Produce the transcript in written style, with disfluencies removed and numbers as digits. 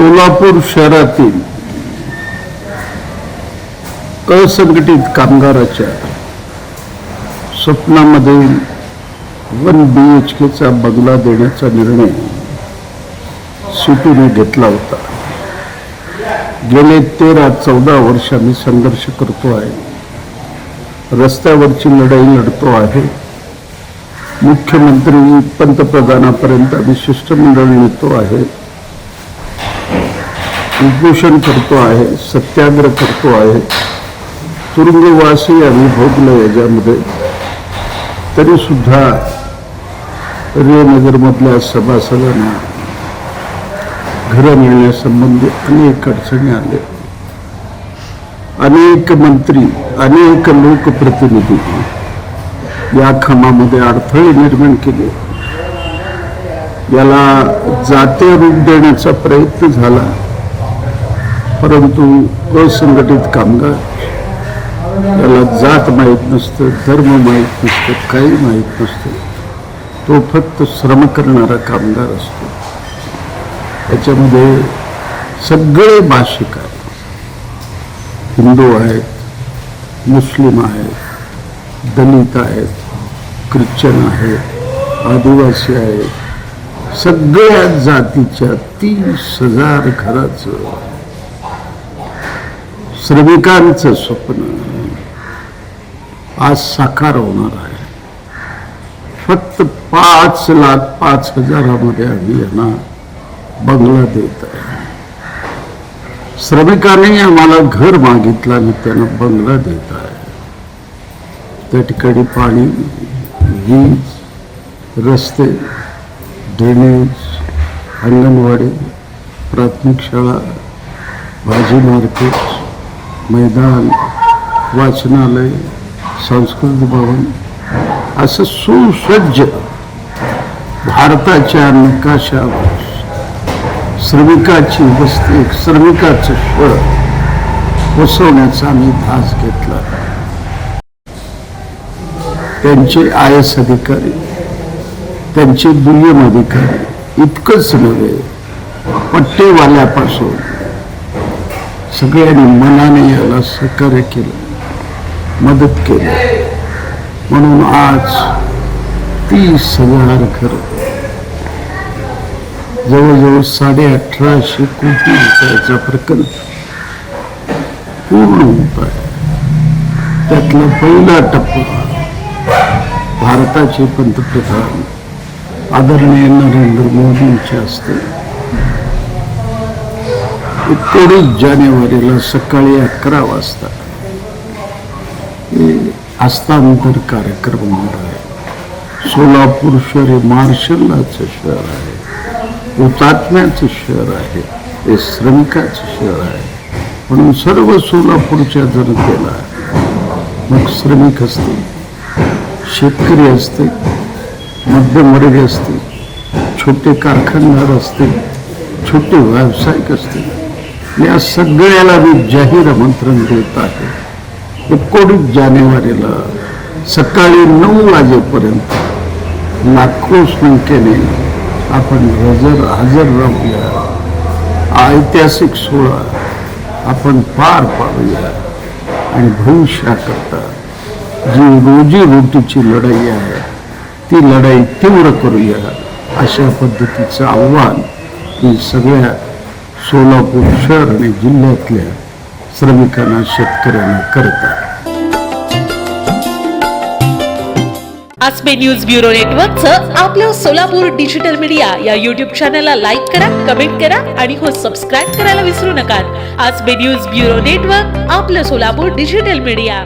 सोलापूर शहरातील असंघटित कामगाराच्या स्वप्नामध्ये 1 BHKचा बंगला देण्याचा निर्णय सिटूने घेतला होता. गेले 13-14 वर्ष आम्ही संघर्ष करतो आहे. रस्त्यावरची लढाई लढतो आहे. मुख्यमंत्री पंतप्रधानापर्यंत आम्ही शिष्टमंडळ नेतो आहे. उपोषण करतो आहे. सत्याग्रह करतो आहे. तुरुंगवासी आम्ही भोगलो याच्यामध्ये. तरी सुद्धा रेनगरमधल्या सभासदांना घरं मिळण्यासंबंधी अनेक अडचणी आल्या. अनेक मंत्री, अनेक लोकप्रतिनिधी या कामामध्ये अडथळे निर्माण केले. याला जातीय रूप देण्याचा प्रयत्न झाला, परंतु असंघटित कामगार याला जात माहीत नसतं, धर्म माहीत नसतं, काही माहीत नसतं. तो फक्त श्रम करणारा कामगार असतो. याच्यामध्ये सगळे भाषिक आहेत. हिंदू आहेत, मुस्लिम आहेत, दलित आहेत, ख्रिश्चन आहेत, आदिवासी आहेत. सगळ्या जातीच्या 30,000 घराचं श्रमिकांचं स्वप्न आज साकार होणार आहे. फक्त 5,05,000 आम्ही यांना बंगला देत आहे. श्रमिकांनी आम्हाला घर मागितलं आणि त्यांना बंगला देत आहे. त्या ठिकाणी पाणी, वीज, रस्ते, ड्रेनेज, अंगणवाडी, प्राथमिक शाळा, भाजी मार्केट, मैदान, वाचनालय, संस्कृती भवन असं सुसज्ज भारताच्या नकाशावर श्रमिकाची वस्ती, श्रमिकाचं शहर वसवण्याचा आम्ही ध्यास घेतला. त्यांचे IAS अधिकारी, त्यांचे दुय्यम अधिकारी इतकंच नव्हे, पट्टेवाल्यापासून सगळ्यांनी मनाने याला सहकार्य केलं, मदत केली. म्हणून आज 30,000 घर, जवळजवळ 1850 कोटी रुपयाचा प्रकल्प पूर्ण होत आहे. त्यातला पहिला टप्पा भारताचे पंतप्रधान आदरणीय नरेंद्र मोदींच्या हस्ते 19 जानेवारीला सकाळी 11 वाजता हस्तांतर कार्यक्रम होणार आहे. सोलापूर शहर हे मार्शलाचं शहर आहे, हुतात्म्याचं शहर आहे, हे श्रमिकाचं शहर आहे. म्हणून सर्व सोलापूरच्या जनतेला, मग श्रमिक असतील, शेतकरी असतील, मध्यमवर्गीय असतील, छोटे कारखानदार असतील, छोटे व्यावसायिक असतील, या सगळ्याला मी जाहीर आमंत्रण देत आहे. 19 जानेवारीला सकाळी 9 वाजेपर्यंत लाखो संख्येने आपण हजर राहूया. ऐतिहासिक सोहळा आपण पार पाडूया आणि भविष्याकरता जी रोजीरोटीची लढाई आहे ती लढाई तीव्र करूया. अशा पद्धतीचं आव्हान ही सगळ्या सोलापूर शहर आणि जिल्ह्यातल्या श्रमिकांना, शेतकऱ्यांना करतात. आसपे न्यूज ब्युरो नेटवर्कचं आपलं सोलापूर डिजिटल मीडिया या YouTube चॅनलला लाईक करा, कमेंट करा आणि सबस्क्राईब करायला विसरू नका. आसपे न्यूज ब्युरो नेटवर्क, आपलं सोलापूर डिजिटल मीडिया.